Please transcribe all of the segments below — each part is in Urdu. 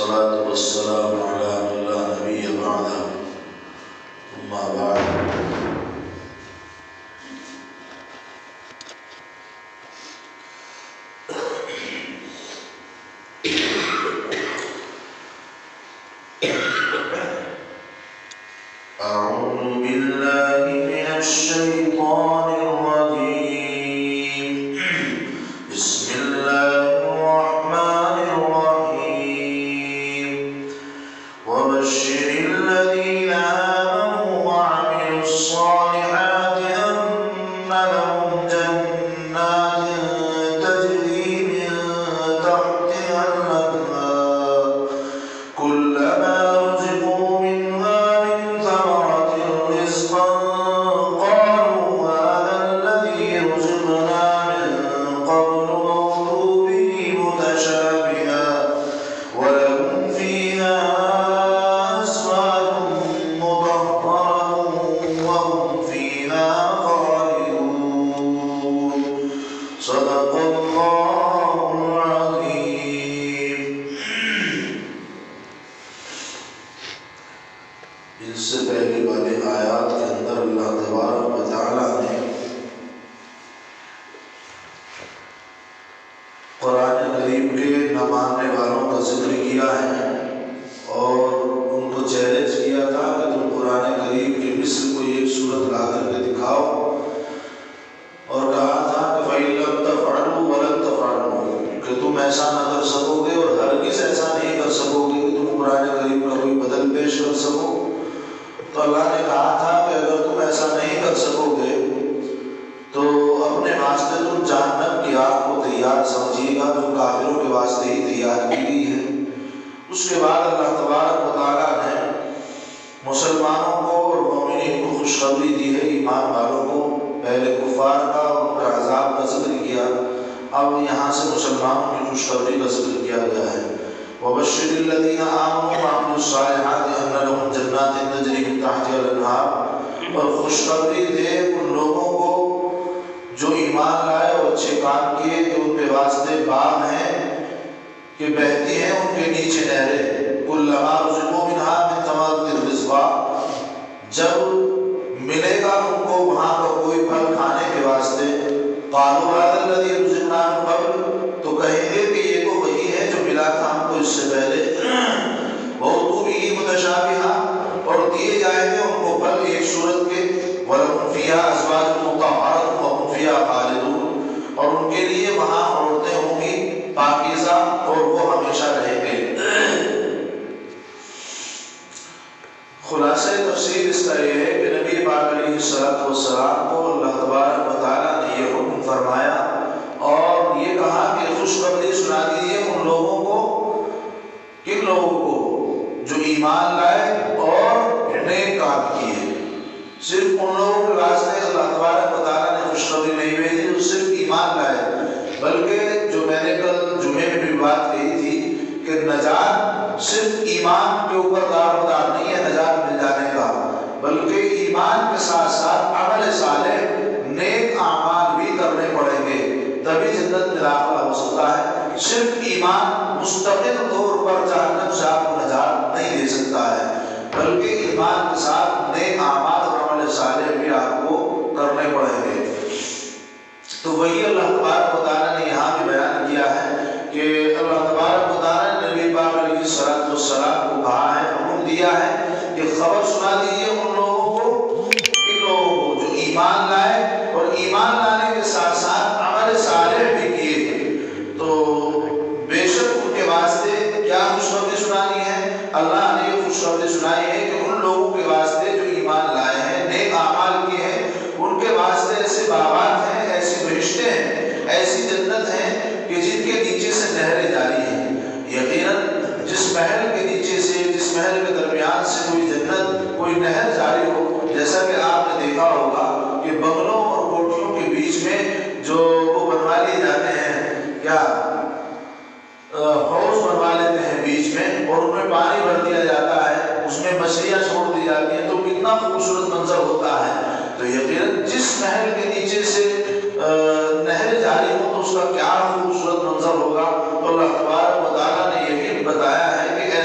والصلاة والسلام على من لا نبي بعده ثم بعد. أعوذ بالله من الشيطان الرجيم. بسم الله الرحمن الرحيم. وبشر الذين آمنوا وعملوا الصالحات أن لهم جنات تجري من تحتها الأنهار كلما رزقوا منها من ثمرة رزقا قالوا هذا الذي رزقنا من قبل وأتوا به متشابها ولهم فيها أزواج مطهرة وهم فيها خالدون. صدق الله العظيم. اس سے پہلے والے آیات کے اندر اللہ تبارک و تعالیٰ نے قرآن کریم کے نہ ماننے والوں کا ذکر کیا ہے اور ان کو چیلنج کیا تھا کہ تم قرآن کریم کے مثل کوئی ایک صورت لا کر کے دکھاؤ، اور کہا تھا کہ فَإِن لَّمْ تَفْعَلُوا وَلَن تَفْعَلُوا، کہ تم ایسا نہ کر سکو گے اور ہرگز ایسا نہیں کر سکو گے کہ تم قرآن کریم کا کوئی بدل پیش کر سکو. تو اللہ نے کہا تھا کہ اگر تم ایسا نہیں کر سکو گے تو اپنے واسطے تم جہنم کی آگ کو تیار سمجھیے گا جو کافروں کے واسطے ہی تیار کی گئی ہے. اس کے بعد اللہ تبارک و تعالیٰ نے مسلمانوں کو اور مومنین کو خوشخبری دی ہے، ایمان والوں کو. پہلے کفار کا اور ان کا عذاب کا ذکر کیا، اب یہاں سے مسلمانوں کی خوشخبری کا ذکر کیا گیا ہے. وَبَشِّرِ الَّذِينَ آمَنُوا وَعَمِلُوا الصَّالِحَاتِ أَنَّ لَهُمْ جَنَّاتٍ تَجْرِي مِن تَحْتِهَا الْأَنْهَارُ، اور خوشخبری دے ان لوگوں کو جو ایمان لائے اور اچھے کام کیے کہ ان کے واسطے باغ ہیں کہ بہتی ہیں ان کے نیچے نہریں. كُلَّمَا رُزِقُوا مِنْهَا مِن ثَمَرَةٍ رِزْقًا، جب ملے گا ان کو وہاں کا کوئی پھل کھانے کے واسطے، قَالُوا هَذَا الَّذِي رُزِقْنَا مِن قَبْلُ، تو کہیں گے کہ یہ تو وہی ہے جو ملا تھا ہم کو اس سے پہلے. وَأُتُوا بِهِ مُتَشَابِهًا، اور دیے جائیں گے ان کو پھل ایک صورت کے. وَلَهُمْ فِيهَا أَزْوَاجٌ مُطَهَّرَةٌ وَهُمْ فِيهَا خَالِدُونَ، اور ان کے لیے وہاں عورتیں ہوں گی پاکیزہ اور وہ ہمیشہ رہیں گے. خلاصہ تفسیر اس کا یہ ہے کہ نبی پاک علیہ السلام کو اللہ تبارک و تعالیٰ نے یہ حکم فرمایا اور یہ کہا کہ خوشخبری سنا دیجیے ان لوگوں کو. کن لوگوں کو؟ جو ایمان لائے اور نیک کام کیے. صرف ان لوگوں کے واسطے اللہ تبارک و تعالیٰ نے خوشخبری نہیں بھیجی جو صرف ایمان لائے، بلکہ جو میں نے کل جمعے میں بھی بات کہی تھی کہ نجات صرف ایمان کے اوپر دارومدار نہیں ہے نجات مل جانے کا، بلکہ ایمان کے ساتھ ساتھ عمل صالح نیک اعمال بھی کرنے پڑیں گے، تبھی جنت میں داخلہ ہو سکتا ہے. صرف ایمان مستقل طور پر جہنم سے آپ کو نجات نہیں دے سکتا ہے، بلکہ ایمان کے ساتھ نیک اعمال اور عمل صالح بھی آپ کو کرنے پڑیں گے. تو وہی اللہ تبارک و تعالیٰ نے یہاں بھی بیان کیا ہے کہ اللہ تبارک و تعالیٰ نے نبی پاک علیہ السلام کو کہا ہے، حکم دیا ہے کہ خبر سنا دیجیے ان لوگوں کو، ان لوگوں کو جو ایمان لائے اور ایمان لانے کے ساتھ ساتھ عمل صالح بھی کیے. تو بے شک ان کے واسطے کیا خوشخبری سنانی ہے؟ اللہ نے یہ خوشخبری سنائی ہے کہ ان لوگوں کے واسطے جو ایمان لائے ہیں، نیک اعمال کیے ہیں، ان کے واسطے ایسے باغات ہیں، ایسی بہشتیں ہیں، ایسی جنت ہیں کہ جن کے نیچے سے نہریں جاری ہیں. یقیناً جس محل کے نیچے سے، جس محل کے درمیان سے کوئی جنت، کوئی نہر جاری ہو، جیسا کہ آپ نے دیکھا ہوگا کہ بنگلوں اور کوٹھیوں کے بیچ میں جو وہ بنوا لیے جاتے ہیں، کیا حوض بنوا لیتے ہیں بیچ میں اور ان میں پانی بھر دیا جاتا ہے، اس میں مچھلیاں چھوڑ دی جاتی ہیں، تو کتنا خوبصورت منظر ہوتا ہے. تو یقیناً جس محل کے نیچے سے نہر جاری ہو تو اس کا کیا خوبصورت منظر ہوگا. تو اللہ تبارک و تعالیٰ نے یہ بھی بتایا ہے کہ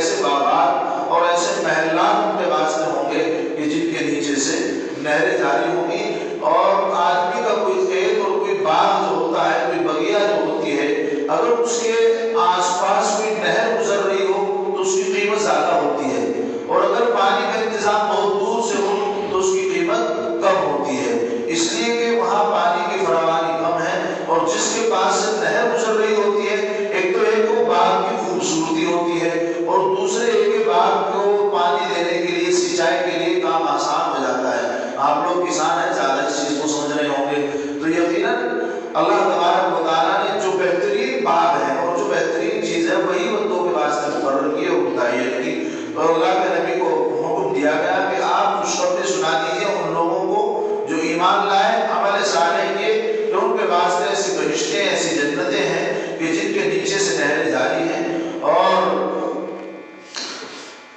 اگر اس کے آس پاس کوئی نہر گزر رہی ہو تو اس کی قیمت زیادہ ہوتی ہے، اور اگر پانی کا انتظام بہت دور سے ہو تو اس کی قیمت کم ہوتی ہے، اس لیے کہ وہاں پانی کی فراوانی کم ہے۔ اور جس کے پاس سے نہر گزر رہی ہوتی ہے، ایک تو ایک وہ باغ کی خوبصورتی ہوتی ہے، اور دوسرے ایک کہ باغ کو پانی دینے کے لیے، سینچائی کے لیے کام آسان ہو جاتا ہے۔ آپ لوگ کسان ہیں، زیادہ اس چیز کو سمجھ رہے ہوں گے، تو یقیناً اللہ تبارک و تعالیٰ نے جو بہترین باغ ہے اور جو بہترین چیز ہے وہی بندوں کے واسطے مقرر کی اور متعین کی، اور اللہ کے نبی کو حکم دیا گیا کہ آپ خوشخبری سنا دیجیے ان لوگوں کو جو ایمان لائے، عمل صالح کیے، کہ ان کے واسطے ایسی بہشتیں، ایسی جنتیں ہیں کہ جن کے نیچے سے نہریں جاری ہیں، اور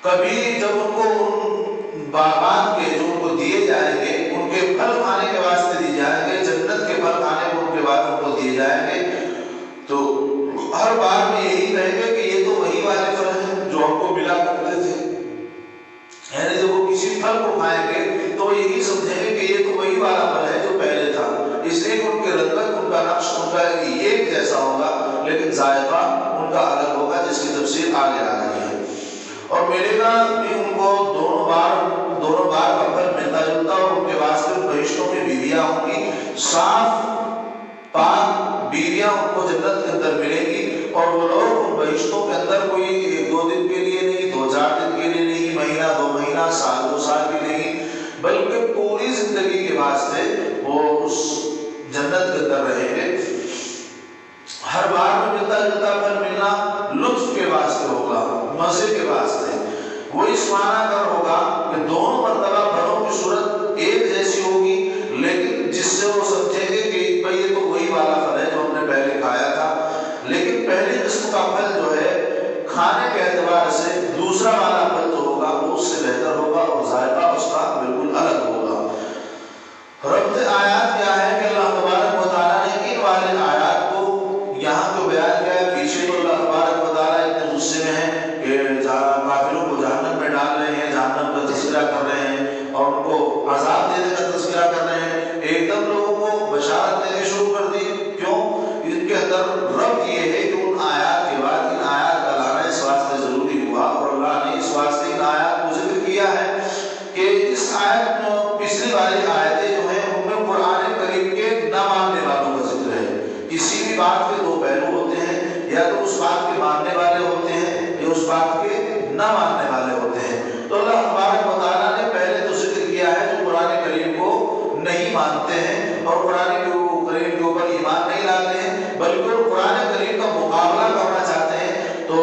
کبھی جب ان کو ان باغات کے جو ان کو دیے جائیں گے، ان کے پھل کھانے کے واسطے دیے جائیں گے، جنت کے پھل کھانے کو ان کے بعد ان کو دیے جائیں گے، تو ہر بار میں یہی کہیں گے کہ یہ تو وہی والے پھل ہیں جو ہم کو ملا کرتے تھے، یعنی جب وہ کسی پھل کو کھائیں گے تو وہ یہی سمجھیں گے کہ یہ تو وہی والا پھل ہے جو پہلے تھا، اس لیے کہ ان کے رنگت، ان کا نقش، ان کا ایک جیسا ہوگا، لیکن ذائقہ ان کا الگ ہوگا، جس کی تفصیل آگے آ رہی ہے۔ اور ملے گا بھی ان کو دونوں بار کا پھل ملتا جلتا، اور ان کے واسطے بہشتوں میں بیویاں ہوں گی، صاف پاک بیویاں ان کو جنت کے اندر ملیں گی، اور وہ لوگ ان بہشتوں کے اندر کوئی 1-2 دن کے لیے نہیں، 2-4 دن کے لیے نہیں، مہینہ 2 مہینہ، سال 2 سال کے نہیں، بلکہ پوری زندگی کے واسطے وہ اس جنت کے اندر رہیں گے۔ ہر بار میں ملتا جلتا پھل ملنا لطف کے واسطے ہوگا، مزے کے واسطے، وہ اس معنی کر ہوگا کہ دونوں مرتبہ پھلوں کی صورت ایک جیسی ہوگی، لیکن جس سے وہ سمجھیں گے کہ بھئی یہ تو وہی والا پھل ہے جو ہم نے پہلے کھایا تھا، لیکن پہلی قسم کا پھل جو ہے کھانے کے اعتبار سے دوسرا والا پھل جو ہوگا وہ اس سے بہتر ہوگا، اور ذائقہ اس کا بالکل الگ ہوگا۔ ربط آیات کیا ہے کہ اللہ تبارک و تعالیٰ نے ان والے آیات کو یہاں تو بیان کیا ہے، پیچھے تو اللہ تبارک و تعالیٰ اتنے غصے میں ہیں کہ کافروں کو جہنم میں ڈال رہے ہیں، جہنم کا تذکرہ کر رہے ہیں، اور ان کو عذاب دینے کا تذکرہ کر رہے ہیں، ایک دم لوگوں کو بشارت دینے شروع کر دی۔ کیوں؟ ان کے اندر ربط یہ ہے کہ ان آیات کے بعد ان آیات کا لانا اس واسطے ضروری ہوا، اور اللہ نے اس واسطے ان آیات کو ذکر کیا ہے کہ اس آیت میں پچھلی والی آیتیں جو ہیں ان میں قرآن کریم کے نہ ماننے والوں کا ذکر ہے۔ کسی بھی بات کے 2 پہلو ہوتے ہیں، یا تو اس بات کے ماننے والے ہوتے ہیں یا اس بات کے نہ ماننے والے ہوتے ہیں۔ تو اللہ تبارک و تعالیٰ نے پہلے تو ذکر کیا ہے جو قرآن کریم کو نہیں مانتے ہیں اور قرآن کریم کے اوپر ایمان نہیں لاتے ہیں، بلکہ قرآن کریم کا مقابلہ کرنا چاہتے ہیں، تو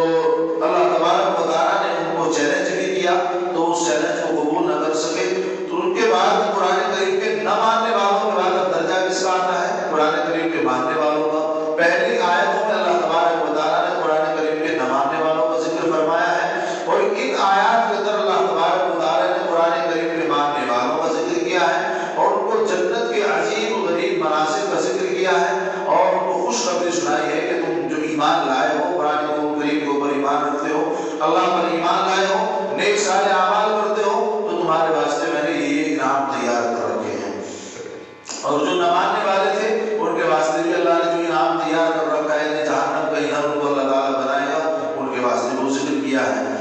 اللہ تبارک و تعالیٰ نے ان کو چیلنج بھی دیا، تو اس چیلنج کو قبول نہ کر سکے، تو ان کے بعد قرآن کریم کے نہ ماننے والوں کے بعد درجہ کس کا آتا ہے؟ قرآن کریم کے ماننے والوں کا۔ پہلی آیتوں میں اللہ تبارک و تعالیٰ نے قرآن کریم کے نہ ماننے والوں کا ذکر فرمایا ہے، اور ان آیات کے اندر اللہ تبارک و تعالیٰ نے قرآن کریم کے ماننے والوں کا ذکر کیا ہے، اور ان کو جنت کے عجیب و غریب مناظر کا ذکر کیا ہے، اور ان کو خوشخبری سنائی ہے کہ تم جو ایمان لائے ہو، قرآن کریم کے اوپر ایمان رکھتے ہو، اللہ پر ایمان لائے ہو، نیک صالح اعمال کرتے ہو، تو تمہارے واسطے میں نے یہ انعام تیار کر رکھے ہیں۔ اور جو نہ ماننے والے تھے ان کے واسطے بھی اللہ نے جو انعام تیار کر رکھا ہے، جہنم کا ایندھن ان کو اللہ تعالیٰ بنائے گا، ان کے واسطے وہ ذکر کیا ہے۔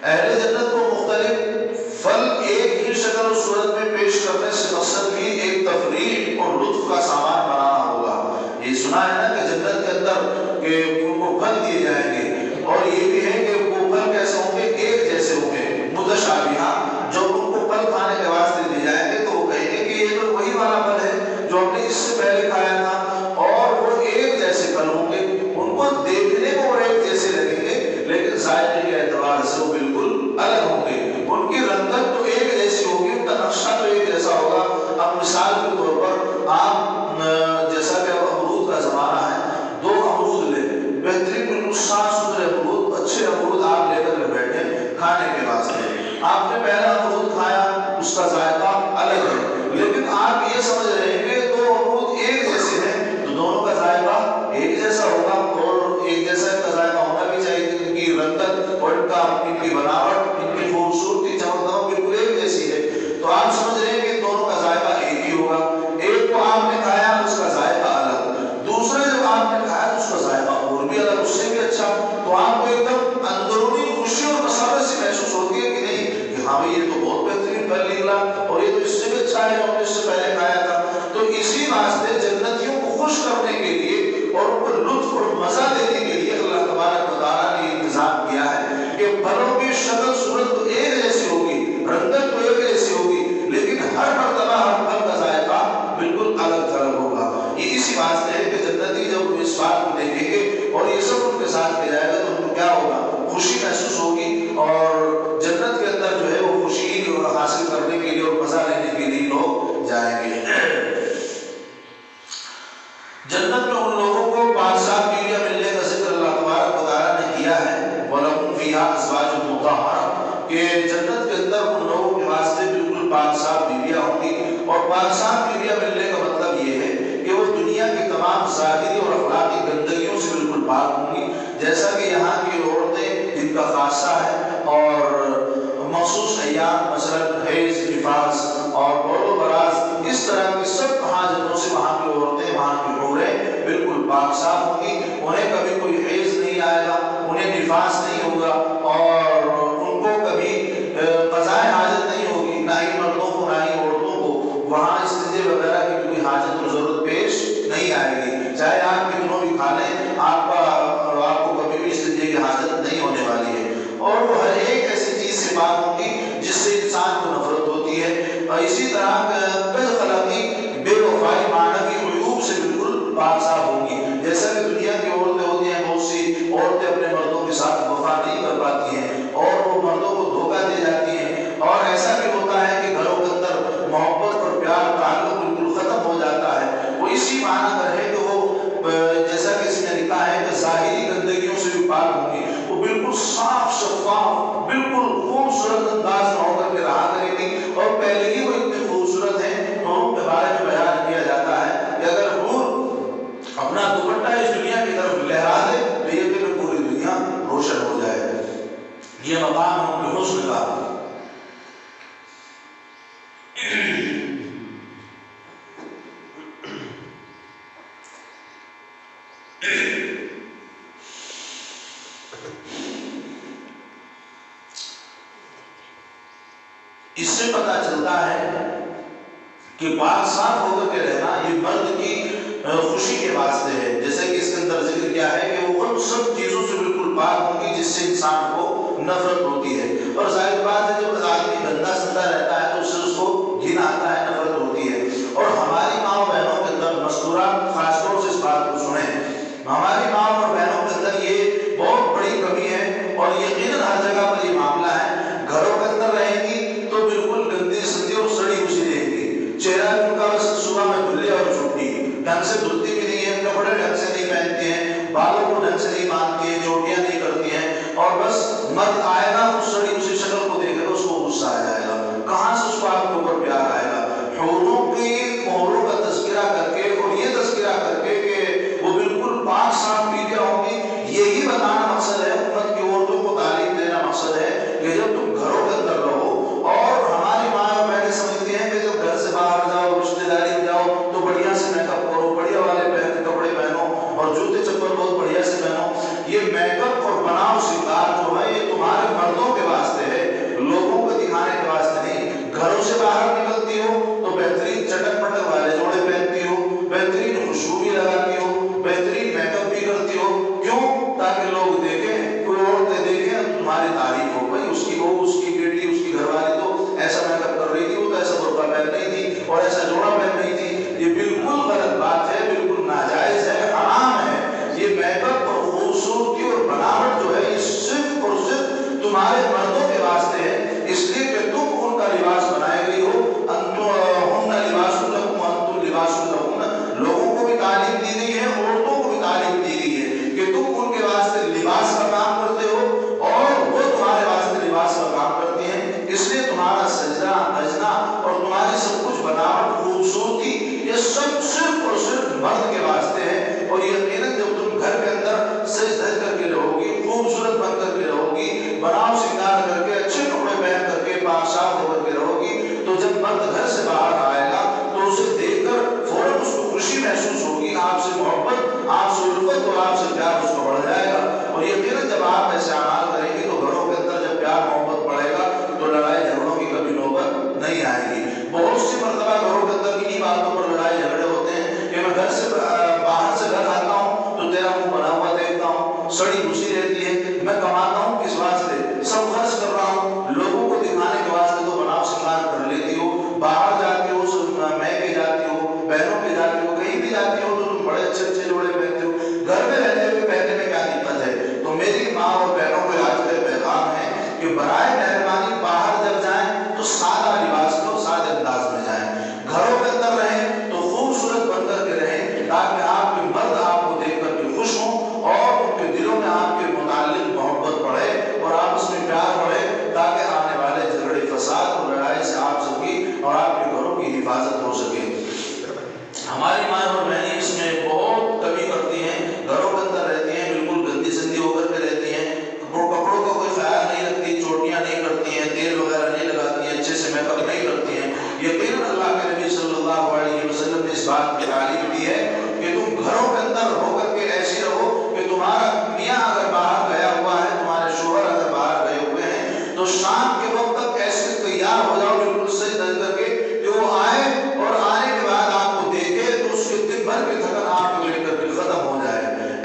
اہل جنت کو مختلف پھل ایک ہی شکل و صورت میں پیش کرنے سے مقصد بھی ایک تفریح اور لطف کا سامان بنانا ہوگا۔ یہ سنا ہے نا کہ جنت کے اندر کہ ان کو پھل دیے جائیں گے، اور یہ بھی ہے کہ وہ پھل کیسے ہوں گے؟ ایک جیسے ہوں گے، متشابہہ۔ جب ان کو پھل کھانے کے واسطے دیے جائیں گے تو وہ کہیں گے کہ یہ تو وہی والا پھل ہے جو ہم نے اس سے پہلے کھایا تھا، اور وہ ایک جیسے پھل ہوں گے، ان کو دیکھنے کو وہ ایک جیسے لگیں گے، لیکن ذائقے کے اعتبار سے وہ بالکل الگ ہوں گے۔ ان کی رنگت تو ایک جیسی ہوگی، ان کا نقشہ تو ایک جیسا ہوگا۔ اب مثال کے طور پر آپ جیسا کہ اب امرود کا زمانہ ہے، 2 امرود لیں، بہترین بالکل صاف ستھرے امرود، اچھے امرود آپ لے کر بیٹھے کھانے کے واسطے۔ آپ نے پہلا امرود کھایا، اس کا ذائقہ الگ ہے، لیکن آپ یہ سمجھ رہے ہیں کہ 2 امرود ایک جیسے ہیں، تو دونوں کا ذائقہ ایک جیسا ہوگا، اور ایک جیسا ان کا ذائقہ ہونا بھی چاہیے۔ ان کی رنگت اور ان کی بناوٹ، ان کی خوبصورتی، چمک دمک بالکل ایک جیسی ہے، تو آپ سمجھ رہے ہیں کہ دونوں کا ذائقہ ایک ہی ہوگا۔ ایک کو آپ نے کھایا، اس کا ذائقہ الگ، دوسرے جو آپ نے کھایا اس کا ذائقہ اور بھی نکلا اور یہ تو اس سے بھی اچھا ہے جو ہم نے اس سے پہلے کھایا تھا. تو اسی واسطے جنتیوں کو خوش کرنے کے لیے اور ان کو لطف اور مزہ دینے کے لیے اللہ تبارک و تعالیٰ نے انتظام کیا ہے کہ پھلوں کی شکل صورت تو ایک جیسی ہوگی, رنگت تو ایک جیسی ہوگی, لیکن ہر مرتبہ ہر پھل کا ذائقہ بالکل الگ الگ ہوگا. یہ اسی واسطے ہے کہ جنتی جب اس بات کو دیکھیں گے اور یہ سب ان کے ساتھ کیا جائے گا تو ان کو کیا ہوگا, خوشی محسوس ہوگی, اور جنت کے اندر جو ہے وہ خوشی حاصل کرنے کے لیے اور مزہ لینے کے لیے لوگ جائیں گے. جنت میں ان لوگوں کو 5 صاف بیویاں ملنے کا ذکر اللہ تبارک و تعالیٰ نے کیا ہے. وَلَهُمْ فِيهَا أَزْوَاجٌ مُطَهَّرَةٌ کہ جنت کے اندر ان لوگوں کے واسطے بالکل 5 صاف بیویاں ہوں گی. اور 5 صاف بیویاں ملنے کا مطلب یہ ہے کہ وہ دنیا کی تمام ظاہری اور اخلاقی گندگیوں سے بالکل پاک ہوں گی. جیسا کہ یہاں کی عورتیں جن کا خاصہ ہے اور مخصوص ایام مثلاً حیض, نفاس اور بول و براز, اس طرح کی سب حاجتوں سے وہاں کی عورتیں, وہاں کی عورتیں بالکل پاک صاف ہوں گی. انہیں کبھی کوئی حیض نہیں آئے گا, انہیں نفاس نہیں ہوگا, اور ان کو کبھی قضاء حاجت نہیں ہوگی, نہ ہی مردوں کو نہ ہی عورتوں کو وہاں استنجے وغیرہ کی کوئی حاجت اور ضرورت پیش نہیں آئے گی. چاہے آپ کتنوں بھی کھا لیں, آپ کو کبھی بھی استنجے کی حاجت نہیں ہونے والی ہے. اور وہ ہر ایک ایسی چیز سے پاک ہوں گی جس سے انسان کو نفرت ہوتی ہے. اور اسی طرح بد خلقی, بے وفائی, معنی کی عیوب سے بالکل پاک صاف ہوں گی. جیسا کہ دنیا کی عورتیں ہوتی ہیں, بہت سی عورتیں اپنے مردوں کے ساتھ وفا نہیں کر پاتی ہیں اور وہ مردوں کو دھوکہ دے جاتی ہیں. اور ایسا بھی ہوتا ہے کہ گھروں کے اندر محبت اور پیار تعلق بالکل ختم ہو جاتا ہے. وہ اسی معنی پر ہے کہ وہ جیسا کہ اس نے لکھا ہے کہ ظاہری گندگیوں سے بھی پاک ہوں گی. وہ بالکل صاف شفاف, بالکل خوبصورت انداز میں ہو کر کے رہا کرے گی. اور پہلے ہی وہ اتنی خوبصورت ہیں, حور کے بارے میں بیان کیا جاتا ہے کہ اگر حور اپنا دوپٹہ اس دنیا کی طرف لہرا دے تو یہ کہ پوری دنیا روشن ہو جائے. یہ مقام ہے ان کے حسن کا. اس سے پتہ چلتا ہے کہ پاک صاف ہو کر کے رہنا یہ مرد کی خوشی کے واسطے ہے. جیسے کہ اس کے اندر ذکر کیا ہے کہ وہ ان سب چیزوں سے بالکل پاک ہوں گی جس سے انسان کو نفرت ہوتی ہے. اور ظاہر بات ہے جب آدمی گندا سندا رہتا ہے تو اس سے اس کو گھن آتا ہے, نفرت ہوتی ہے. اور ہماری ماں بہنوں کے اندر مستورات خاص طور سے اس بات کو سنیں, ہماری ماں اور بہنوں کے اندر یہ بہت بڑی کمی ہے اور یقیناً ہر جگہ پر یہ معاملہ ہے. گھروں کے اندر رہیں گی تو بالکل گندی سندی اور سڑی ہوئی رہیں گی. چہرہ بھی ان کا بس صبح میں دھلے اور چھٹی, ڈھنگ سے دھلتی بھی نہیں ہے, کپڑے ڈھنگ سے نہیں پہنتے ہیں, بالوں کو ڈھنگ سے نہیں باندھتی ہیں, چوٹیاں نہیں کرتی ہیں, اور بس مرد آئے گا اس سڑی اسی شکل کو دیکھے گا اس کو غصہ آ جائے گا. کہاں سے اس کو آپ کے اوپر پیار آئے گا؟ حوروں کی مہروں کا تذکرہ کر کے اور یہ تذکرہ کر کے کہ وہ بالکل پاک صاف بیویاں ہوں گی, یہی بتانا مقصد ہے. امت کی عورتوں کو تعلیم دینا مقصد ہے کہ جب تم گھروں کے اندر رہو, اور ہماری ماں اور بہنیں سمجھتی ہیں کہ جب گھر سے باہر جاؤ, رشتے داری میں جاؤ تو بڑھیا سے میک اپ کرو, بڑھیا والے کپڑے پہنو اور جوتے چپل بہت بڑھیا سے پہنو. یہ میک اپ اور بناؤ سنگار جو ہے یہ تمہارے مردوں کے واسطے ہے, لوگوں کو دکھانے کے واسطے نہیں. گھروں سے باہر نکلتی ہو تو بہترین چٹک پٹک والے جوڑے پہنتی ہو, بہترین خوشبو بھی لگاتی ہو, بہترین میک اپ بھی کرتی ہو. کیوں؟ تاکہ لوگ دیکھیں, کوئی عورتیں دیکھیں, تمہاری تعریف ہو. بھائی اس کی بہو, اس کی بیٹی, اس کی گھر والی تو ایسا میک اپ کر رہی تھی, وہ تو ایسا برقع پہن رہی تھی اور ایسا جوڑا پہن رہی تھی. یہ بالکل غلط بات ہے, بالکل ناجائز ہے, حرام ہے. یہ میک اپ اور خوبصورتی اور بناوٹ جو ہے یہ صرف اور صرف تمہارے مردوں کے واسطے ہے, اس لیے کہ تم ان کا لباس بنائے گئی ہو. انتم لباس لکم وانتم لباس لہن. لوگوں کو بھی تعلیم دی گئی ہے, عورتوں کو بھی تعلیم دی گئی ہے کہ تم ان کے واسطے لباس کا کام کرتے ہو اور وہ تمہارے واسطے لباس کا کام کرتی ہیں. اس لیے تمہارا سجدہ, بجنا اور تمہاری سب کچھ بناوٹ, خوبصورتی, یہ سب صرف اور صرف مرد کے واسطے ہے. اور یقیناً جب تم گھر کے اندر سج دھج کر کے رہو گی, خوبصورت بن کر کے رہو گی, بناؤ سنگار کر کے, اچھے کپڑے پہن کر کے, پاک صاف ہو کر کے رہو گی, تو جب مرد گھر سے باہر آئے گا تو اسے دیکھ کر فوراً اس کو خوشی محسوس ہوگی, آپ سے محبت, آپ سے الفت اور آپ سے پیار اس کو بڑھ جائے گا. اور یقیناً جب آپ ایسے اعمال کریں گے تو گھروں کے اندر جب پیار محبت بڑھے گا تو لڑائی جھگڑوں کی کبھی نوبت نہیں آئے گی. کڑی گھسی رہتی ہے، میں کماتا ہوں کس واسطے، سب خرچ کر رہا ہوں، لوگوں کو دکھانے کے واسطے تو بناؤ شکار کر لیتی ہو، باہر جاتی ہو، میں بھی جاتی ہو، بہنوں بھی جاتی ہو، کہیں بھی جاتی ہو تو تم بڑے اچھے اچھے جوڑے پہنتے ہو، گھر میں رہتے ہوئے پہننے میں کیا دقت ہے؟ تو میری ماں اور بہنوں کو آج کا پیغام ہے کہ برائے مہربانی باہر جب جائیں تو سادہ لباس کو سادہ انداز میں جائیں، گھروں کے اندر رہیں تو خوبصورت بن کر کے رہیں تاکہ آپ کے مرد آپ کو دیکھ کر کے خوش ہوں اور ان کے دلوں میں آپ کے متعلق محبت بڑھے اور آپس میں پیار بڑھے، تاکہ آنے والے جھگڑے فساد اور لڑائی سے آپ سب کی اور آپ کے گھروں کی حفاظت ہو سکے۔ ہماری ماں اور بہنیں اس میں بہت کمی کرتی ہیں، گھروں کے اندر رہتی ہیں، بالکل گندی سندی ہو کر کے رہتی ہیں، کپڑوں کا کوئی خیال نہیں رکھتی، چوٹیاں نہیں کرتی ہیں، تیل وغیرہ نہیں لگاتی ہیں، اچھے سے میک اپ نہیں کرتی ہیں۔ یقیناً اللہ کے نبی صلی اللہ علیہ وسلم نے اس بات کی تعلیم دی ہے کہ تم گھروں کے اندر ہو کر کے ایسے رہو کہ تمہارا میاں اگر باہر گیا ہوا ہے، تمہارے شوہر اگر باہر گئے ہوئے ہیں تو شام کے وقت تک ایسے تیار ہو جاؤ بالکل سج دھج کر کے کہ وہ آئے اور آنے کے بعد آپ کو دیکھے تو اس کے دن بھر کی تھکن آپ کو لے کر کے ختم ہو جائے،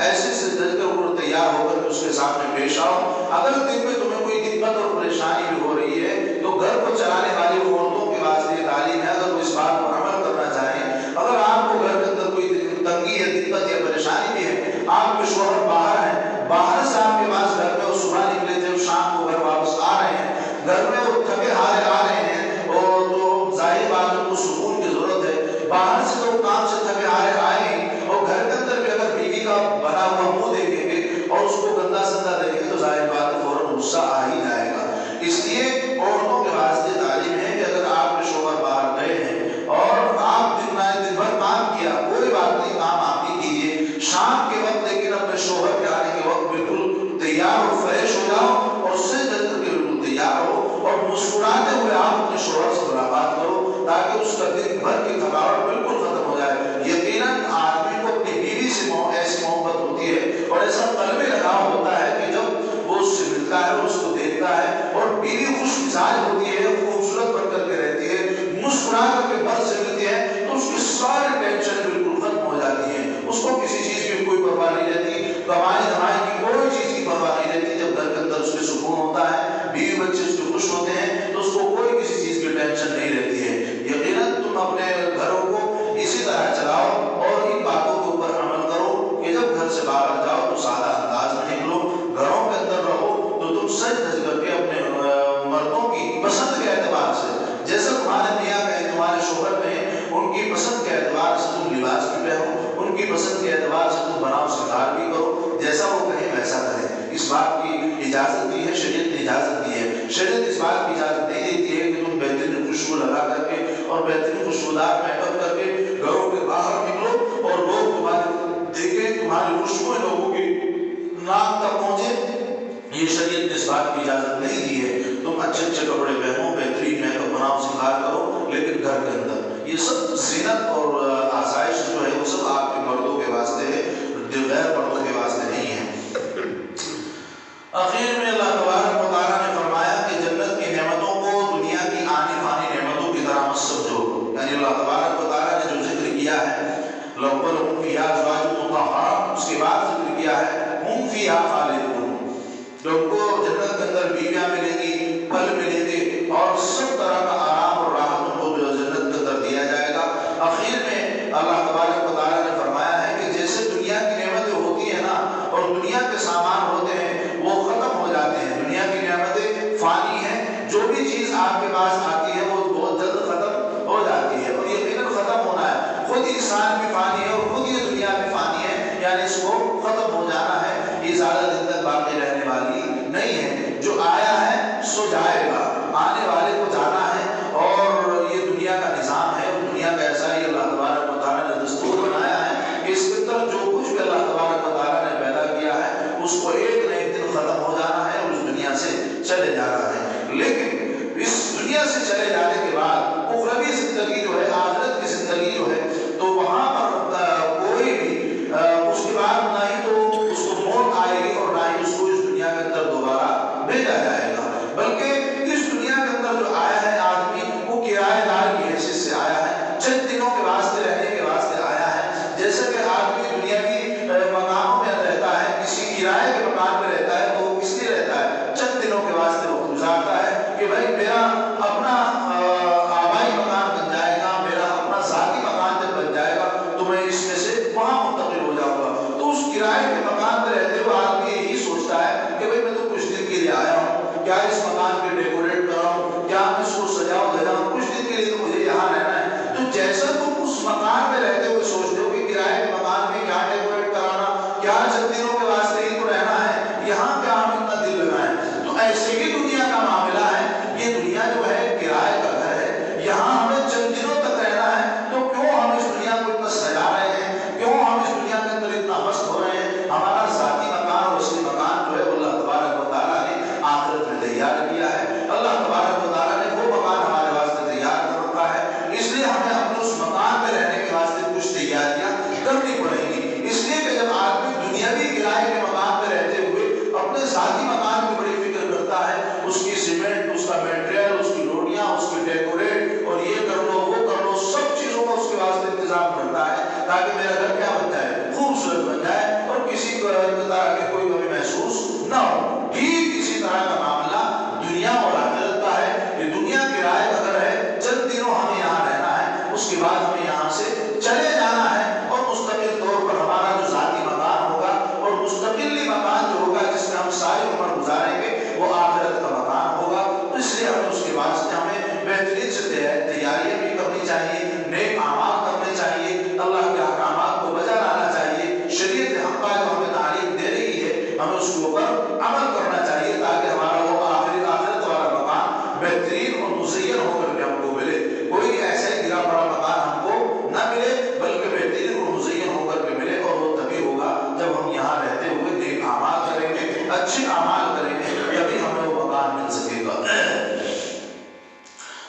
ایسے سے دل کر وہ تیار ہو کر کے اس کے سامنے پیش آؤ۔ اگر دن میں تمہیں کوئی دقت اور پریشانی بھی ہو رہی ہے تو گھر کو چلانے والی عورتوں کے واسطے تعلیم ہے، اگر وہ اس بات پر عمل کرنا چاہیں، اگر آپ کو گھر کے اندر کوئی تنگی ہے، دقت یا پریشانی بھی ہے، آپ کے شوہر باہر ہیں، باہر سے آپ کے پاس گھر میں وہ صبح نکلے تھے اور شام کو گھر واپس آ رہے ہیں، گھر میں وہ تھکے ہارے آ رہے ہیں اور تو ظاہر بات ہے ان کو سکون کی ضرورت ہے، باہر سے تو کام سے تھکے ہارے آئے ہیں اور گھر کے اندر بھی اگر بیوی کا بنا ہوا منہ دیکھیں گے اور اس کو گندا سندا دیکھیں گے تو ظاہر بات ہے فوراً غصہ آ ہی جائے گا۔ اس لیے عورتوں کے واسطے تعلیم ہے کہ اگر آپ کے شوہر باہر گئے ہیں اور آپ دن بھر کام کیا، کوئی بات نہیں، کام آپ ہی کیجیے، شام کے وقت لیکن اپنے شوہر کے آنے کے وقت بالکل تیار اور فریش ہو جاؤ اور سے جل کر کے بالکل تیار ہو اور مسکراتے ہوئے آپ اپنے شوہر سے ملاقات کرو تاکہ اس کا دن بھر کی تھکاوٹ بالکل ختم ہو جائے۔ یقیناً آدمی کو اپنی بیوی سے ایسی محبت ہوتی ہے اور ایسا قلبی لگاؤ ہوتا ہے کہ جب وہ اس سے ملتا ہے، اس کو دیکھتا ہے اور بیوی خوش مزاج ہوتی ہے، خوبصورت بن کر کے رہتی ہے، مسکرا کر کے مرد سے ملتی ہے تو اس کی ساری ٹینشن بالکل ختم ہو جاتی ہے، اس کو کسی چیز کی کوئی پرواہ نہیں رہتی، کمائی دھمائی کی کوئی چیز کی پرواہ نہیں رہتی۔ جب گھر کے اندر اس کے سکون ہوتا ہے، بیوی بچے اس کے خوش ہوتے ہیں تو اس کو کوئی کسی چیز کی ٹینشن نہیں رہتی ہے۔ یقیناً تم اپنے گھروں کو اسی طرح چلاؤ اور ان باتوں کے اوپر عمل کرو کہ جب گھر سے باہر جاؤ تو سادہ انداز میں نکلو، گھروں کے اندر رہو تو تم سج دھج کر کے اپنے مردوں کی پسند کے اعتبار سے، جیسا تمہارے میاں کہیں، تمہارے شوہر کہیں، ان کی پسند کے اعتبار سے تم لباس بھی پہنو، ان کی پسند کے اعتبار سے تم بناؤ سنگار بھی کرو، جیسا وہ کہیں ویسا کریں۔ اس بات کی اجازت دی ہے، شریعت نے اجازت دی ہے۔ شریعت اس بات کی اجازت نہیں دیتی ہے کہ تم بہترین خوشبو لگا کر کے اور بہترین خوشبودار میک اپ کر کے گھروں کے باہر نکلو اور لوگ تمہارے دیکھیں، تمہاری خوشبو لوگوں کی ناک تک پہنچے، یہ شریعت نے اس بات کی اجازت نہیں دی ہے۔ تم اچھے اچھے کپڑے پہنو، بہترین میک اپ بناؤ سنگار کرو، لیکن گھر کے اندر یہ سب زینت اور آسائش جو ہے وہ سب آپ کے مردوں کے واسطے ہے، غیر مردوں کے واسطے نہیں ہے۔ آخر میں اللہ تبارک و تعالیٰ نے فرمایا کہ جنت کی نعمتوں کو دنیا کی آنی فانی نعمتوں کی طرح مت سمجھو، یعنی اللہ تبارک و تعالیٰ نے جو ذکر کیا ہے لَهُمْ فِيهَا أَزْوَاجٌ مُطَهَّرَةٌ، اس کے بعد ذکر کیا ہے هُمْ فِيهَا خَالِدُونَ، جو ان کو جنت کے اندر بیویاں ملیں گی، پھل ملیں گے اور سب طرح کا آرام اور راحت ان کو جنت کے اندر دیا جائے گا۔ آخر میں اللہ تبارک و تعالیٰ نے فرمایا ہے کہ جیسے دنیا کی نعمتیں ہوتی ہیں نا اور دنیا کے سامان ہوتے ہیں وہ ختم ہو جاتے ہیں، دنیا کی نعمتیں فانی ہیں، جو بھی چیز آپ کے پاس آتی ہے وہ بہت جلد ختم ہو جاتی ہے اور یقیناً ختم ہونا ہے، خود انسان بھی فانی ہے اور خود یہ دنیا بھی فانی ہے، یعنی اس کو ختم ہو جانا ہے، یہ زیادہ دن تک باقی رہنے والی نہیں ہے۔ جو آیا ہے سو جائے گا، آنے والے کو جانا ہے اور یہ دنیا کا نظام ہے اور دنیا کا ایسا ہی اللہ تبارک و تعالیٰ نے دستور بنایا ہے کہ اس کے اندر جو کچھ بھی اللہ تبارک و تعالیٰ نے پیدا کیا ہے اس کو ایک نہ ایک دن ختم ہو جانا ہے اور اس دنیا سے چلے جانا ہے۔ لیکن اس دنیا سے چلے جانے کے بعد اخروی زندگی جو ہے، آخرت کی زندگی جو ہے، تو وہاں پر کوئی بھی اس کے بعد نہ ہی تو اس کو موت آئے گی اور نہ ہی اس کو اس دنیا کے اندر دوبارہ بھیجا جائے گا، بلکہ اس دنیا کے اندر جو آیا ہے آدمی وہ کرایہ دار کی حیثیت سے آیا ہے، چند دنوں کے واسطے رہنے کے واسطے آیا ہے، جیسے کہ آدمی دنیاوی مکانوں میں رہتا ہے، کسی کرایے کے مکان مکان میں رہتا ہے تو وہ کس لیے رہتا ہے؟ چند دنوں کے واسطے وہ گزارتا ہے کہ بھائی میرا اپنا آبائی مکان بن جائے گا، میرا اپنا ذاتی مکان جب بن جائے گا تو میں اس میں سے وہاں منتقل ہو جاؤں گا۔ تو اس کرائے کے مکان میں رہتے ہوئے آدمی یہی سوچتا ہے کہ بھائی میں تو کچھ دن کے لیے آیا ہوں، کیا اس مکان کو ڈیکوریٹ کراؤں، کیا میں اس کو سجاؤں دھجاؤں، کچھ دن کے لیے تو مجھے یہاں رہنا ہے۔ تو جیسا تم اس مکان میں رہتے ہوئے سوچتے ہو کہ کرائے کے مکان میں کیا ڈیکوریٹ کرانا، کیا چند دنوں کے واسطے ہی تو رہنا ہے، یہاں کیا ہم اتنا دل لگائیں، تو ایسے ہی دنیا کا معاملہ ہے۔ یہ دنیا جو ہے کرائے کا گھر ہے، یہاں ہمیں چند دنوں تک رہنا ہے، تو کیوں ہم اس دنیا کو اتنا سجا رہے ہیں، کیوں ہم اس دنیا کے اندر اتنا مست ہو رہے ہیں؟ ہمارا ذاتی مکان اور اصلی مکان جو ہے وہ اللہ تبارک و تعالیٰ نے آخرت میں تیار کیا ہے۔ اللہ تبارک و تعالیٰ نے وہ مکان ہمارے واسطے تیار کر رکھا ہے، اس لیے ہمیں اپنے اس مکان میں رہنے کے واسطے کچھ تیاریاں کرنی پڑیں گی۔ اس لیے کہ جب آدمی دنیاوی کرائے کے مکان میں رہتے ہوئے اپنے ذاتی مکان کی بڑی فکر کرتا ہے، اس کی سیمنٹ، اس کا میٹیریل، اس کی روڈیاں، اس کی ڈیکوریٹ اور یہ کر لو وہ کر لو، سب چیزوں کا اس کے واسطے انتظام کرتا ہے تاکہ میرا گھر کیا بن جائے، خوبصورت بن جائے اور کسی طرح کی کوئی کمی محسوس نہ ہو۔ ٹھیک اسی طرح کا معاملہ دنیا اور آخرت کا ہے۔ یہ دنیا کرائے کا گھر ہے، چند دنوں ہمیں یہاں رہنا ہے، اس کے بعد ہمیں یہاں سے چلے جانا ہے اور مستقل طور پر ہمارا جو ذاتی مکان ہوگا اور مستقلی مکان جو ہوگا جس میں ہم ساری عمر گزاریں گے وہ آخرت کا مکان ہوگا۔ اس لیے ہمیں اس کے واسطے ہمیں بہترین سے تیاریاں بھی کرنی چاہیے، نیک اعمال کرنے چاہیے، اللہ کے احکامات کو بجا لانا چاہیے، شریعت حقہ جو ہمیں تعلیم دے رہی ہے ہمیں اس کے اوپر عمل کرنا چاہیے تاکہ ہمارا وہ آخرت والا مکان بہترین اور مزین ہو کر کے ہم کو ملے۔ کوئی ایسا ہی گرا پڑا مکان ہم کو نہ ملے بلکہ بہترین اور مزین ہو کر کے ملے، اور وہ تبھی ہوگا جب ہم یہاں رہتے ہوئے نیک اعمال کریں گے، اچھے اعمال کریں گے، تبھی ہمیں وہ مکان مل سکے گا۔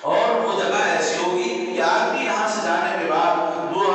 اور وہ جگہ ایسی ہوگی کہ آدمی یہاں سے جانے کے بعد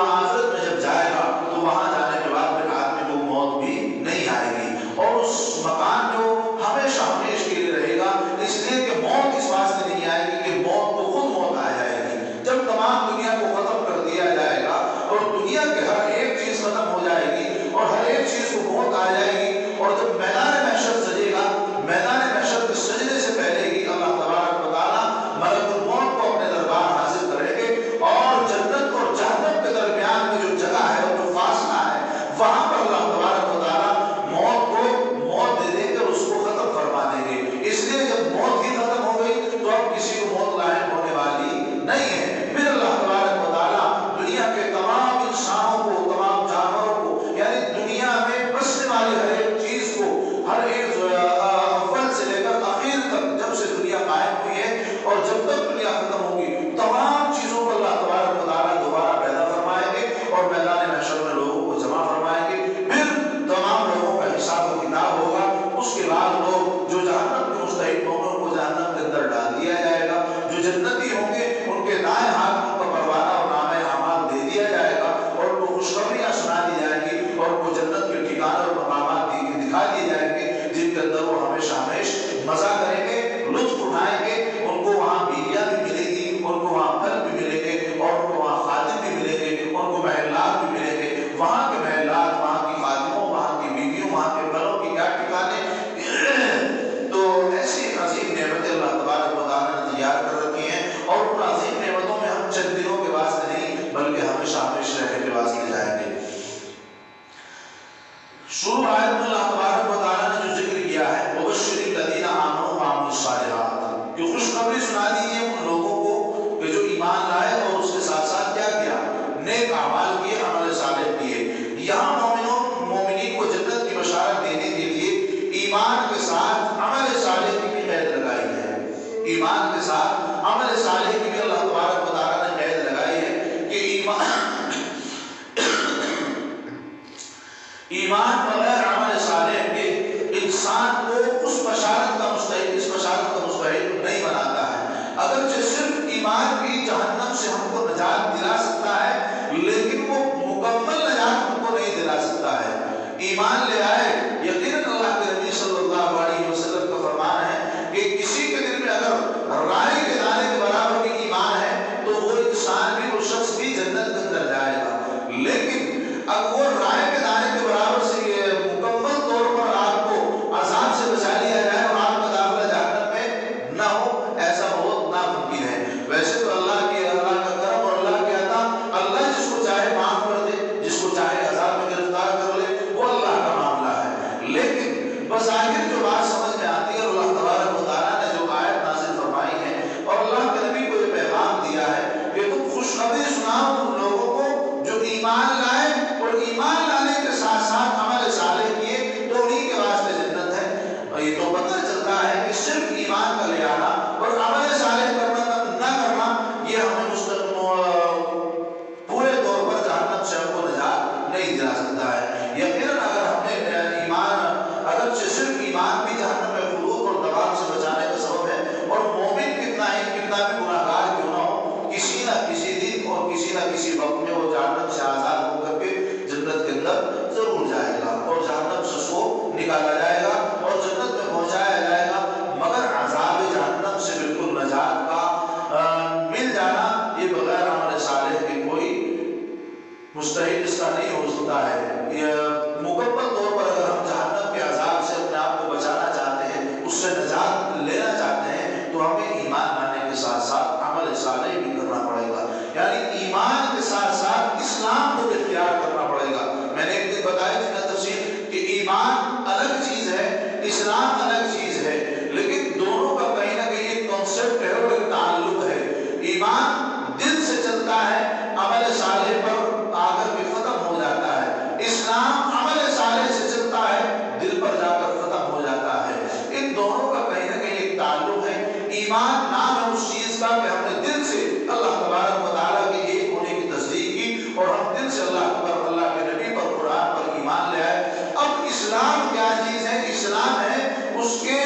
آخرت میں جب جائے گا تو وہاں جانے کے بعد پھر آدمی کو موت بھی نہیں آئے گی، اور اس مکان جو ہمیشہ ہمیشہ کے لیے رہے گا، اس لیے کہ موت اس واسطے نہیں آئے گی کہ موت کو خود موت آ جائے گی۔ جب تمام دنیا کو ختم کر دیا جائے گا اور دنیا کے ہر ایک چیز ختم ہو جائے گی اور ہر ایک چیز کو موت آ جائے گی، اور جب میدان محشر سجے گا، میدان محشر کے سجنے سے پہلے ہی اللہ تبارک و تعالیٰ ملک الموت کو اپنے دربار حاضر کریں گے، اور جنت اور جہنم کے درمیان میں جو جگہ ہے اور جو فاصلہ ہے وہاں پر اللہ تبارک و تعالیٰ موت کو موت دے دیں گے، اس کو ختم فرما دیں گے۔ اس لیے جب موت ہی ختم ہو گئی تو اب کسی کو موت لاحق ہونے والی نہیں ہے۔ پھر اللہ تبارک و تعالیٰ دنیا کے تمام انسانوں کو، تمام جانوروں کو، یعنی دنیا میں بسنے والی ہر ایک چیز کو، ہر ایک اول سے لے کر آخر تک، جب سے دنیا قائم ہوئی ہے اور جب تک دنیا ختم ہوگی، تمام چیزوں کو اللہ تبارک و تعالیٰ دوبارہ پیدا فرمائیں گے اور میدان محشر میں لوگوں کو جمع فرمائیں گے۔ پھر تمام لوگوں کا حساب و کتاب ہوگا۔ اس کے بعد لوگ جو جہنم کے مستحق ہوں گے ان کو جہنم کے اندر ڈال دیا جائے گا، جو جنتی ہوں گے ان کے دائیں ہاتھ میں ان کا پروانہ اور نامہ اعمال دے دیا جائے گا اور ان کو خوشخبریاں سنا دی جائیں گی اور ان کو جنت کے ٹھکانے اور مقامات دکھا دیے جائیں گے جن کے اندر وہ ہمیشہ ہمیشہ مزہ کریں گے، لطف اٹھائیں گے۔ ان کو وہاں بیویاں بھی ملیں گی، ان کو وہاں پھل بھی ملیں گے، اور ان کو وہاں خادم بھی ملیں گے، ان کو محلات بھی ملیں گے۔ وہاں کے محلات، وہاں کی خادموں، وہاں کی بیویوں، وہاں کے پھلوں کی کیا ٹھکانے۔ تو ایسی عظیم نعمتیں اللہ تبارک و تعالیٰ نے تیار کر رکھی ہیں، اور ان عظیم نعمتوں میں ہم چند دنوں کے واسطے نہیں بلکہ ہمیشہ ہمیشہ رہنے کے واسطے جائیں گے۔ شروع آیت میں اللہ تبارک و تعالیٰ نے جو ذکر کیا ہے وَبَشِّرِ الَّذِينَ آمَنُوا وَعَمِلُوا الصَّالِحَاتِ، کہ خوشخبری سنا دیجیے ان لوگوں کو کہ جو ایمان لائے اور اس کے ساتھ ساتھ کیا کیا، نیک اعمال کیے، عمل صالح کیے۔ یہاں مومنین کو جنت کی بشارت دینے کے لیے ایمان کے ساتھ عمل صالح کی بھی قید لگائی ہے۔ ایمان کے ساتھ عمل صالح کی بھی اللہ تبارک و تعالیٰ نے قید لگائی ہے کہ ایمان بغیر عمل صالح کے انسان کو اس بشارت کا مستحق، اس بشارت کا مستحق نہیں بناتا ہے۔ اگرچہ صرف ایمان بھی جہنم سے ہم کو نجات دلا سکتا ہے، لیکن وہ مکمل نجات ہم کو نہیں دلا سکتا ہے۔ ایمان لے آئے، یقیناً اللہ کے نبی صلی اللہ علیہ وسلم کا فرمان ہے کہ کسی کے دل میں اگر رائے کے دانے کے برابر کی یہ تو پتہ چلتا ہے کہ صرف ایمان کا لے آنا اور عمل صالح کرنا نہ کرنا یہ ہمیں پورے طور پر جہنم سے ہم کو نجات نہیں دلا سکتا ہے۔ یقیناً اگر ہم نے ایمان، اگرچہ صرف ایمان بھی جہنم میں خلود اور دوام سے بچانے کا سبب ہے، اور مومن کتنا بھی گناہ گار کیوں نہ ہو، کسی نہ کسی دن اور کسی نہ کسی وقت میں وہ جہنم سے آزاد ہو کر کے جنت کے اندر ضرور جائے گا اور جہنم سے اس کو نکالا جائے گا اور جنت میں پہنچایا جائے گا، مگر عذاب جہنم سے بالکل نجات کا مل جانا یہ بغیر عمل صالح کے کوئی مستحیل اس کا نہیں ہو سکتا ہے۔ یہ مکمل طور پر اگر ہم جہنم کے عذاب سے اپنے آپ کو بچانا چاہتے ہیں، اس سے نجات لینا چاہتے ہیں، تو ہمیں ایمان لانے کے ساتھ ساتھ عمل صالح بھی کرنا پڑے گا، یعنی ایمان کے ساتھ ساتھ اسلام کو اختیار کرنا پڑے گا۔ میں نے ایک دن بتایا تھا نا تفصیل کہ ایمان الگ چیز ہے، اسلام الگ چیز ہے، لیکن دونوں کا کہیں نہ کہیں ایک کانسیپٹ ہے اور ایک تعلق ہے۔ ایمان دل سے چلتا ہے، عمل صالح پر آ کر کے ختم ہو جاتا ہے۔ اسلام عمل صالح سے چلتا ہے، دل پر جا کر ختم ہو جاتا ہے۔ ان دونوں کا کہیں نہ کہیں ایک تعلق ہے۔ ایمان نام ہے اس چیز کا کہ ہم نے دل سے اللہ تبارک و تعالیٰ کے ایک ہونے کی تصدیق کی اور ہم دل سے اللہ پر، اللہ کے نبی پر، قرآن پر ایمان لے آئے۔ اب اسلام کیا چیز ہے؟ اسلام ہے اس کے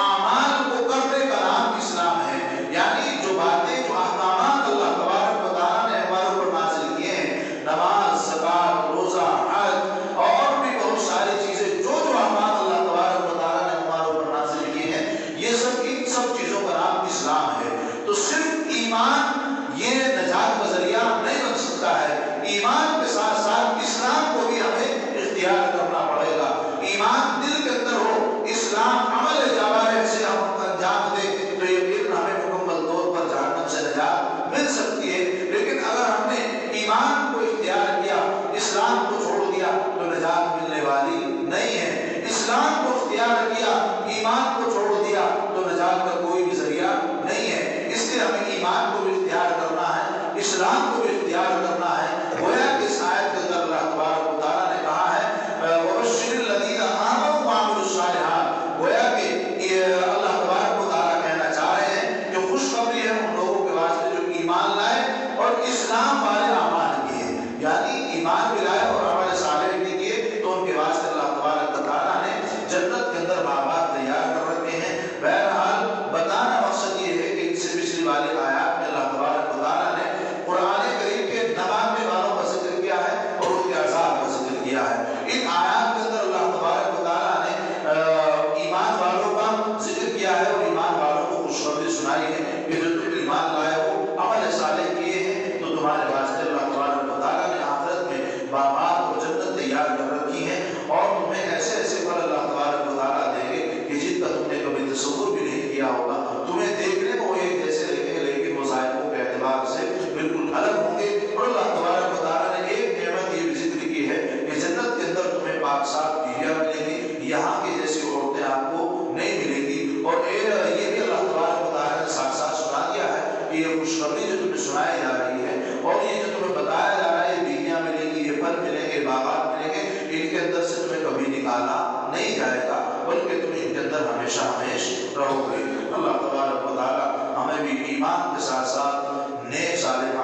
اعمال کو کرنے کا نام اسلام ہے، یعنی جو باتیں، جو احکامات اللہ تبارک و تعالیٰ نے ہمارے اوپر نازل کیے ہیں، نماز، زکوٰۃ، روزہ، حج اور بھی بہت ساری چیزیں، جو احکامات اللہ تبارک و تعالیٰ نے ہمارے اوپر نازل کیے ہیں، یہ سب ان سب چیزوں کا نام اسلام ہے۔ تو صرف ایمان یہ نجات کا ذریعہ نہیں بن سکتا ہے، ایمان کے ساتھ ساتھ اسلام کو بھی ہمیں اختیار کرنا پڑے گا۔ ایمان دل کے اندر ہو، اسلام عمل جوارح سے ہم انجام دیں، تو یقیناً ہمیں مکمل طور پر جہنم سے نجات مل سکتی ہے۔ لیکن اگر ہم نے ایمان کو اختیار کیا، اسلام کو چھوڑ دیا، تو نجات ملنے والی نہیں ہے۔ اسلام کو اختیار کیا، ایمان کو چھوڑ دیا، تو نجات کا کوئی بھی ذریعہ نہیں ہے۔ اس لیے ہمیں ایمان کو بھی اختیار کرنا ہے، اسلام کو بھی اختیار کرنا ہے۔ گویا کہ اس آیت کے اندر اللہ تبارک و تعالیٰ نے کہا ہے وَبَشِّرِ الَّذِينَ آمَنُوا وَعَمِلُوا الصَّالِحَاتِ، گویا کہ یہ اللہ تبارک و تعالیٰ کہنا چاہ رہے ہیں کہ خوشخبری ہے ان لوگوں کے واسطے جو ایمان لائے اور اسلام والے اعمال کیے، یعنی ایمان بھی لائے اور عمل صالح بھی کیے، تو ان کے واسطے اللہ تبارک و تعالیٰ نے جنت کے اندر باغات تیار کر رکھے ہیں۔ بہرحال بتانا مقصد یہ ہے کہ ان سے پچھلی والی آیات میں اللہ تبارک و تعالیٰ نے قرآن کریم کے نمانے والوں کا ذکر کیا ہے اور ان کے عذاب کا ذکر کیا ہے۔ ان آیات کے اندر اللہ تبارک و تعالیٰ نے ایمان والوں کا ذکر کیا ہے اور ایمان والوں کو خوشخبری سنائی ہے کہ جو تم ایمان لائے ہو، عمل صالح کیے ہیں، تو تمہارے واسطے اللہ تبارک و تعالیٰ نے آخرت میں باغات اور جنت تیار کر رکھی ہے، اور تمہیں ایسے ایسے پھل اللہ تبارک و تعالیٰ دیں گے کہ جن کا تم نے کبھی تصور بھی نہیں کیا ہوگا۔ تمہیں دیکھنے میں وہ ایک جیسے لگیں گے، لیکن وہ ذائقوں کے اعتبار سے بالکل الگ ہوں گے۔ اور اللہ تبارک و تعالیٰ نے ایک نعمت یہ بھی ذکر کی ہے کہ جنت کے اندر تمہیں پاک صاف بیویاں ملیں گی، یہاں کی جیسی عورتیں آپ کو نہیں ملیں گی۔ اور یہ بھی اللہ تبارک و تعالیٰ نے ساتھ ساتھ سنا دیا ہے کہ یہ خوشخبری جو تمہیں سنائی جا رہی ہے اور یہ جو تمہیں بتایا جا رہا ہے، یہ بیویاں ملیں گی، یہ پھل ملیں گے، باغات ملیں گے، ان کے اندر سے تمہیں کبھی نکالا نہیں جائے گا، بلکہ تم ان کے اندر ہمیشہ ہمیشہ رہو گے۔ اللہ تبارک و تعالیٰ ہمیں بھی ایمان کے ساتھ ساتھ نیک صالح